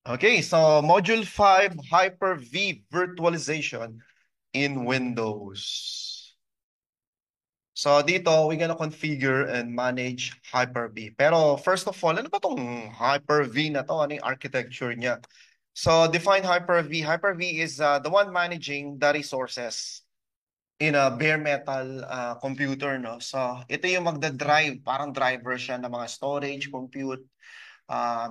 Okay, so Module 5, Hyper-V Virtualization in Windows. So dito, we're gonna configure and manage Hyper-V. Pero first of all, ano ba tong Hyper-V na to? Ano yung architecture niya? So define Hyper-V. Hyper-V is the one managing the resources in a bare metal computer, no? So ito yung magda-drive, parang driver siya ng mga storage, compute,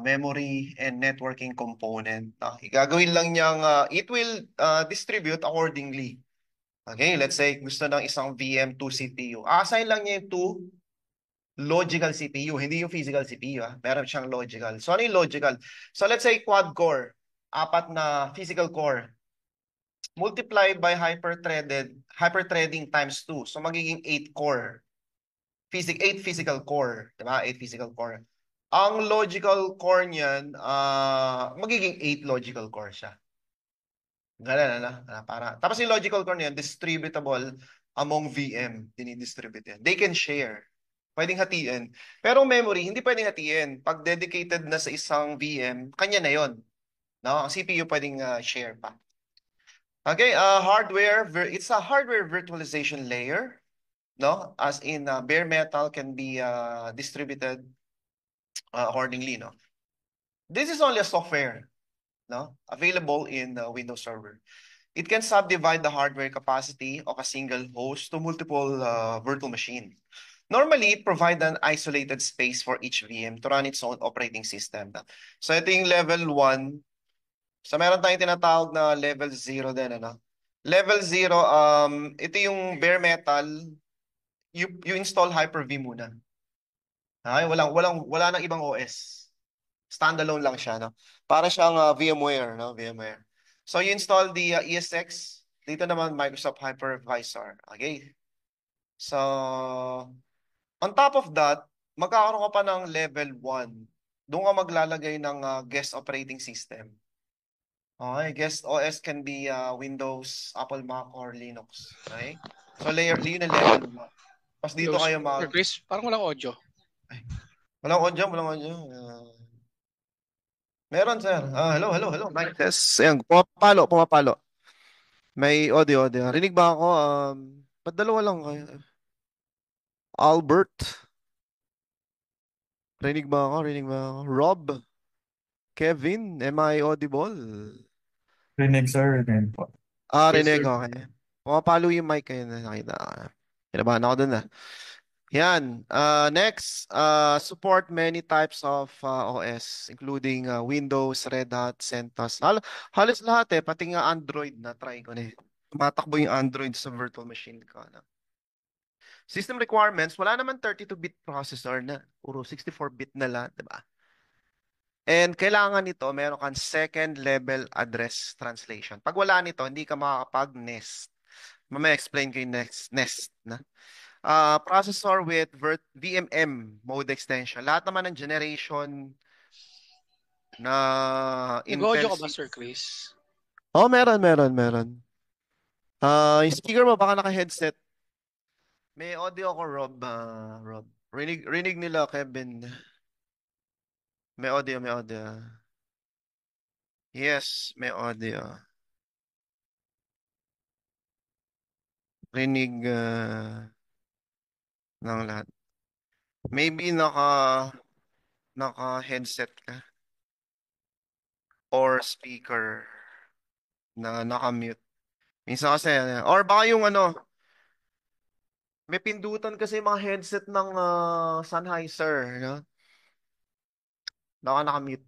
memory and networking component. Gagawin lang niyang it will distribute accordingly. Okay, let's say gusto ng isang VM to CPU. Assign lang niya yung to logical CPU, hindi yung physical CPU. Meron siyang logical. So ano yung logical? So let's say quad core, apat na physical core, multiply by hyper-threading times 2. So magiging 8 core. 8 physical core, 'di ba? 8 physical core. Ang logical core niyan, magiging 8 logical core siya. Ganun, ano? Tapos yung logical core niyan, distributable among VM. Dinidistribute yan. They can share. Pwedeng hatiin. Pero memory, hindi pwedeng hatiin. Pag dedicated na sa isang VM, kanya na yon. No? Ang CPU pwedeng share pa. Okay, it's a hardware virtualization layer, no? As in bare metal can be distributed accordingly, no? This is only a software, no? Available in Windows Server. It can subdivide the hardware capacity of a single host to multiple virtual machine. Normally, provide an isolated space for each VM to run its own operating system. So ito yung level 1. So meron tayong tinatawag na level 0 din, ano? Level 0, ito yung bare metal, you install Hyper-V muna. Ay, wala nang ibang OS. Standalone lang siya, no? Para siyang VMware, no? VMware. So you install the ESX, dito naman Microsoft Hypervisor. Okay? So on top of that, magkakaroon ka pa ng level 1. Doon ka maglalagay ng guest operating system. Okay, guest OS can be Windows, Apple, Mac, or Linux. Okay? So yun ang level 1. Tapos dito Hello, kayo Sir Chris. Parang walang audio. ay, walang audio, walang audio. Meron, sir. Hello. Mic test. Ayan, pumapalo. May audio. Rinig ba ako? Ba't dalawa lang kayo? Albert. Rinig ba ako? Rob. Kevin. Am I audible? Rinig, sir. Rinig po. Yes, Rinig. sir. Okay. Pumapalo yung mic kayo na nakita. Kinabahan ako dun. Yan. Next, support many types of OS, including Windows, Red Hat, CentOS. Halos lahat pati nga Android na try ko na eh. Tumatakbo yung Android sa virtual machine ko. No? System requirements, wala naman 32-bit processor na. Puro 64-bit na lahat, di ba? And kailangan nito, meron kang second level address translation. Pag wala nito, hindi ka makakapag-nest. Mamaya explain ko yung nest na. Processor with VMM mode extension. Lahat naman ng generation na Nag-audio Intel ka ba, C. Sir Chris? Oh, meron. Yung speaker mo baka naka-headset. May audio ko, Rob. Rob. Rinig nila, Kevin. May audio. Yes, may audio. Rinig ng lahat. Maybe naka-headset ka or speaker na naka-mute. Minsan kasi, or baka yung ano, may pindutan kasi yung mga headset ng Sennheiser, no? Naka-mute.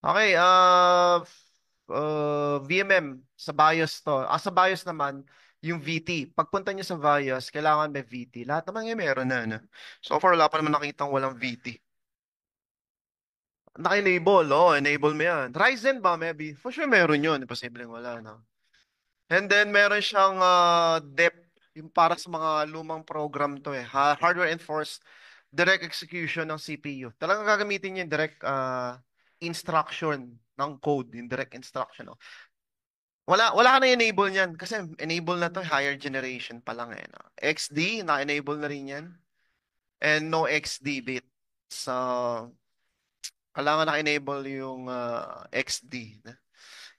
Okay, VMM sa BIOS to. Sa BIOS naman, yung VT. Pagpunta nyo sa BIOS, kailangan may VT. Lahat naman ngayon meron na, no? So far, wala pa naman nakitang walang VT. Naka-enable, enable mo yan. Ryzen ba, maybe? For sure meron yun. Imposibleng wala, no? And then meron siyang depth yung para sa mga lumang program to hardware enforced direct execution ng CPU. Talagang gagamitin niya yung direct instruction ng code, yung direct instruction. No? Wala ka na enable niyan kasi enable na to higher generation pa lang No? XD na-enable na rin yan and no XD bit. So Kailangan naka-enable yung XD.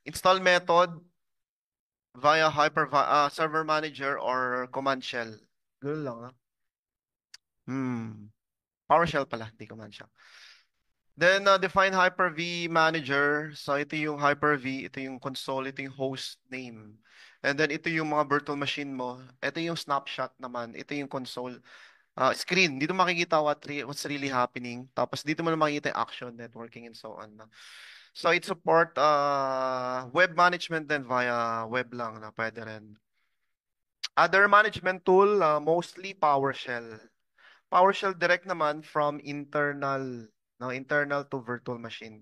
Install method via server manager or command shell. Ganun lang. PowerShell pala, hindi command shell. Then define Hyper-V manager. So ito yung Hyper-V, ito yung console, ito yung host name. And then ito yung mga virtual machine mo. Ito yung snapshot naman. Ito yung console. Screen. Dito makikita what's really happening. Tapos dito mo na makikita yung action, networking, and so on. So it support web management then via web lang na pwede rin. Other management tool, mostly PowerShell. PowerShell direct naman from internal, no, internal to virtual machine.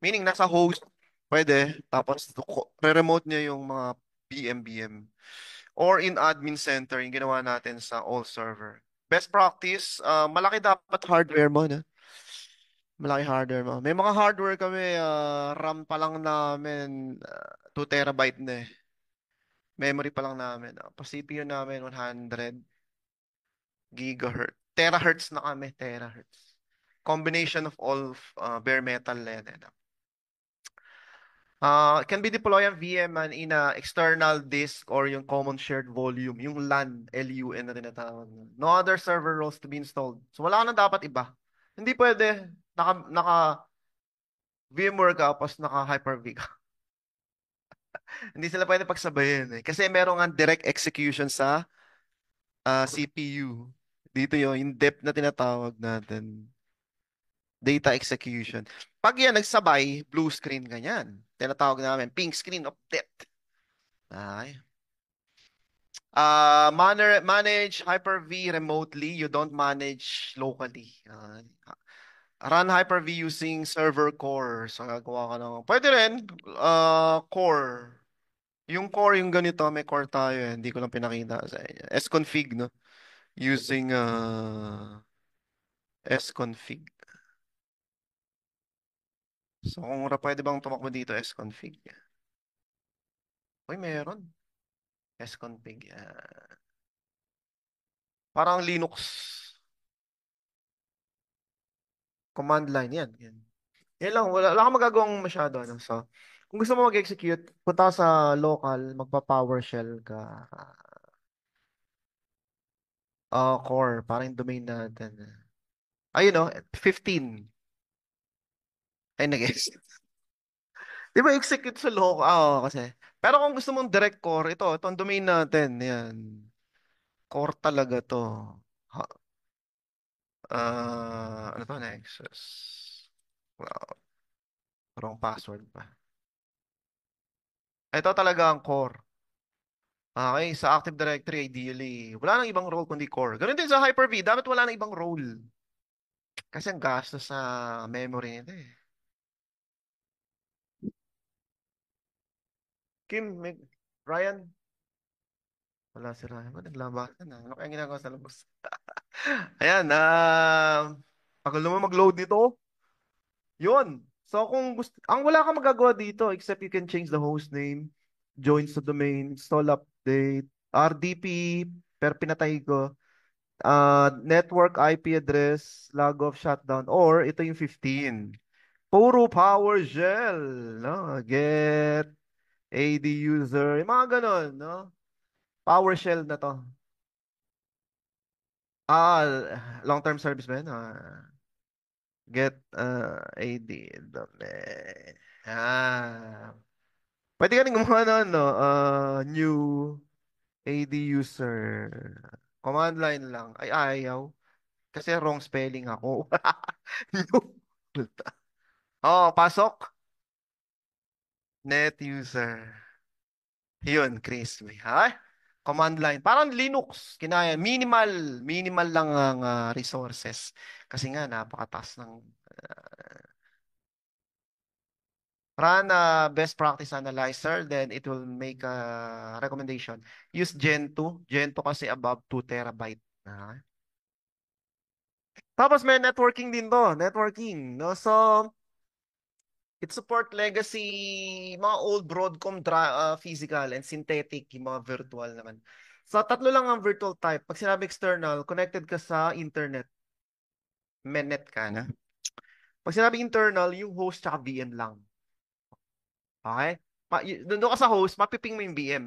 Meaning nasa host, pwede, tapos re-remote niya yung mga BM. Or in admin center, yung ginawa natin sa all server. Best practice, malaki dapat hardware mo, no? Malaki hardware mo. May mga hardware kami, RAM pa lang namin, 2 terabyte na eh. Memory pa lang namin. Pa CPU namin, 100 gigahertz. Terahertz na kami, terahertz. Combination of all bare metal and can be deployed ang VM in a external disk or yung common shared volume, yung LAN, LUN na tinatawag. No other server roles to be installed. So wala ka na dapat iba. Hindi pwede naka VMware ka tapos naka Hyper-V ka. Hindi sila pwede pagsabayin eh. Kasi merong ang direct execution sa CPU. Dito yung depth na tinatawag natin. Data execution. Pag yan nagsabay, blue screen ganyan. Tinatawag namin pink screen of death. Ay. Manage Hyper-V remotely. You don't manage locally. Run Hyper-V using server core. So, gagawa ka ng... Pwede rin, core. Yung core, yung ganito, may core tayo eh. Hindi ko lang pinakita sa inyo. Sconfig, no? Using sconfig. So, kung pwede bang tumakbo dito, sconfig. Uy, meron. Sconfig. Parang Linux. Command line yan. Yan. Yan lang. Wala kang magagawang masyado. Ano? So, kung gusto mo mag-execute, punta ka sa local, magpa-PowerShell ka. Core. Parang yung domain natin. Ayun, no? 15. Ay, nag-execute. Di ba execute sa local? Oo, kasi. Pero kung gusto mong direct core, ito ang domain natin. Yan. Core talaga to. Ha, ano to? Nexus. Wow. Wrong password pa. Ito talaga ang core. Okay, sa Active Directory ideally, wala nang ibang role kundi core. Ganun din sa Hyper-V, dapat wala nang ibang role. Kasi ang gastos sa memory nito eh. Kim, Ryan, wala si Ryan. Ba't naglabasan na? Ano kaya ginagawa sa labas? Ayan, pag mo mag-load nito, yun. So kung gusto, ang wala kang magagawa dito except you can change the host name, join sa domain, install update, RDP, per pinatay ko. Network IP address, log off shutdown, or ito yung 15. Puro PowerShell, no? Get, AD user, yung mga ganun, no? PowerShell na to. Long-term service ba yun? Get AD domain. Pwede ka rin gumawa na, no? New AD user. Command line lang. Ay, ayaw. Kasi wrong spelling ako. Oh, pasok. Net user. Yun, crispy. Ha? Command line. Parang Linux. Kinaya. Minimal lang ang resources. Kasi nga, napakataas ng run a best practice analyzer, then it will make a recommendation. Use Gen 2. Gen 2 kasi above 2 terabyte. Tapos may networking din to. Networking. No? So, it support legacy, mga old Broadcom physical and synthetic, yung mga virtual naman. So, tatlo lang ang virtual type. Pag sinabi external, connected ka sa internet. Menet ka na. Pag sinabi internal, yung host tsaka VM lang. Okay? Doon ka sa host, mapiping mo yung VM.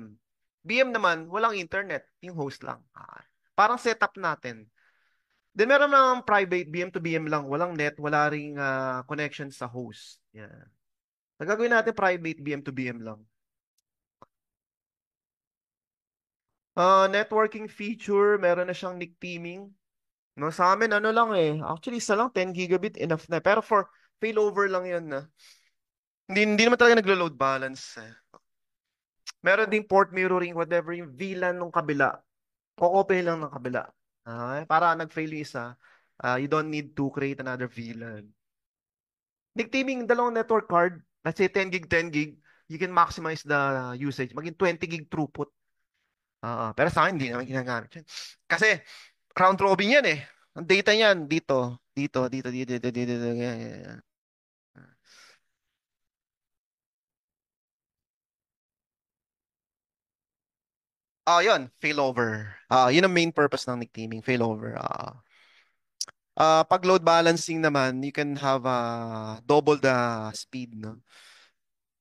VM naman, walang internet. Yung host lang. Okay. Parang setup natin. Then meron ng private VM to VM lang. Walang net, wala ring connection sa host. Yan. Nagagawin natin private VM to VM lang. Networking feature, meron na siyang NIC teaming. No, sa amin, ano lang eh. Actually, isa lang, 10 gigabit, enough na. Pero for failover lang yun na. Hindi naman talaga naglo-load balance eh. Meron ding port mirroring, whatever yung VLAN nung kabila. Kokopy lang ng kabila. Okay? Para nag-fail yung isa, you don't need to create another VLAN. NIC teaming, dalawang network card, let's say 10 gig, 10 gig, you can maximize the usage. Maging 20 gig throughput. Pero sa akin, hindi naman ginagamit yun. Kasi, round robin yan eh. Ang data niyan, dito, dito, dito, dito, dito, dito, dito, ganyan. Yun, failover. Yun ang main purpose ng NIC teaming, failover. Pag load balancing naman, you can have double the speed, no?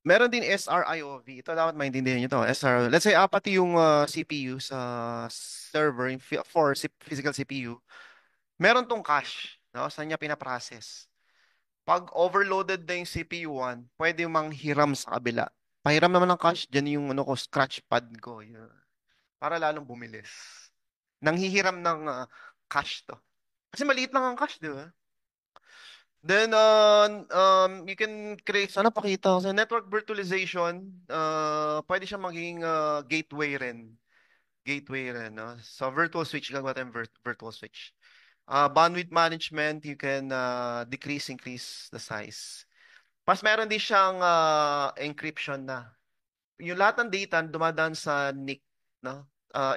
Meron din SRIOV. Ito dapat maintindihan nyo to. Let's say, apat yung CPU sa server, yung physical CPU. Meron tong cache, no? Saan niya pinaprocess. Pag overloaded na yung CPU 1, pwede manghiram sa kabila. Pahiram naman ng cache, dyan yung ano ko, scratch pad ko. Yun. Para lalong bumilis. Nanghihiram ng cache to. Kasi maliit lang ang cache, di ba? Then, you can create, sana pakita ko sa network virtualization, pwede siya maging gateway rin. Gateway rin, no? So, virtual switch, gagawa tayong virtual switch. Bandwidth management, you can decrease, increase the size. Pas meron din siyang encryption na. Yung lahat ng data dumadaan sa NIC, no?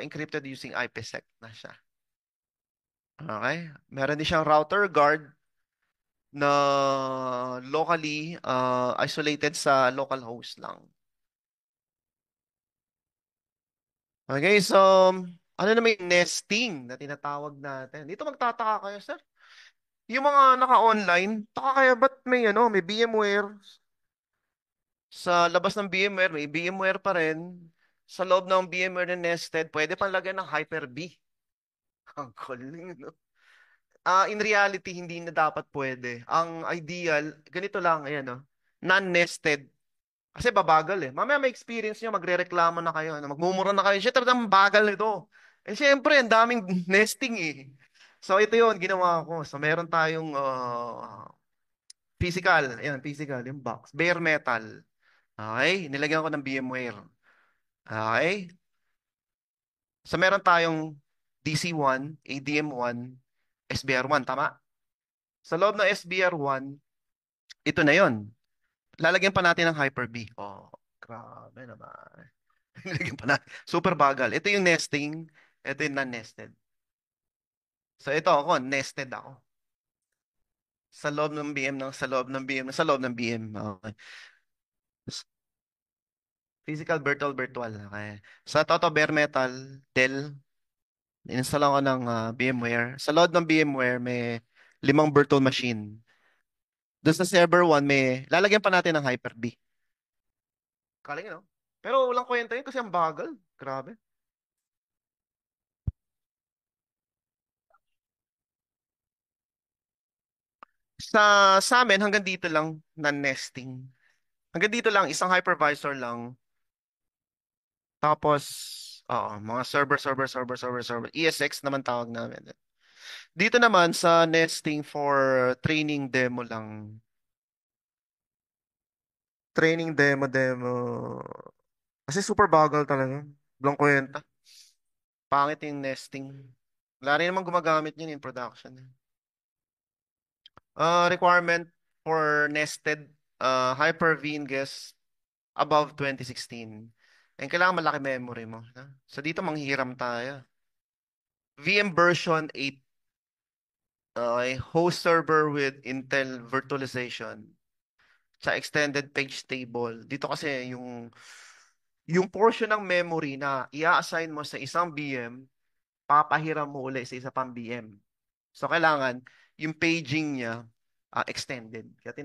Encrypted using IPsec na siya. Okay? Meron din siyang router guard na locally isolated sa local host lang. Okay, so ano naman yung nesting na tinatawag natin? Dito magtataka kayo, sir. Yung mga naka-online, taka kaya ba't may VMware? Sa labas ng VMware, may VMware pa rin. Sa loob ng VMware na nested, pwede pang lagyan ng Hyper-V. Ang galing, no? In reality, hindi na dapat pwede. Ang ideal, ganito lang, ayan, no? Non-nested. Kasi babagal eh. Mamaya may experience nyo, magre-reklamo na kayo. Magmumura na kayo. Shit, ang bagal nito. Eh, syempre, ang daming nesting eh. So, ito yun, ginawa ko. So, meron tayong physical. Ayan, physical, yung box. Bare metal. Okay? Nilagyan ko ng VMware. Okay? So, meron tayong DC1, ADM1, SBR1. Tama? Sa loob ng SBR1, ito na yon. Lalagyan pa natin ng Hyper-V. Oh, grabe naman. Nilagyan pa natin. Super bagal. Ito yung nesting. Ito yung non-nested. So, ito ako. Nested ako. Sa loob ng BM sa loob ng BM sa loob ng BM. Okay. Physical virtual. Okay. Sa Toto Bare Metal, Dell, install ako ng VMware. Sa loob ng VMware, may 5 virtual machine. Doon sa server 1, may lalagyan pa natin ng Hyper-V. Kaling, no? Pero walang kwenta yun kasi ang bagal. Grabe. Sa amin, hanggang dito lang non-nesting. Hanggang dito lang, isang hypervisor lang. Tapos, mga server. ESX naman tawag namin. Dito naman sa nesting for training demo lang. Training demo. Kasi super bagal talaga. Walang kwenta. Pangit yung nesting. Wala rin naman gumagamit yun in production. Requirement for nested Hyper-V guess above 2016. And kailangan malaki memory mo. So dito manghihiram tayo. VM version 8. Okay, host server with Intel virtualization. Sa extended page table. Dito kasi yung portion ng memory na i-assign mo sa isang VM, papahiram mo uli sa isa pang VM. So kailangan yung paging niya extended. Kaya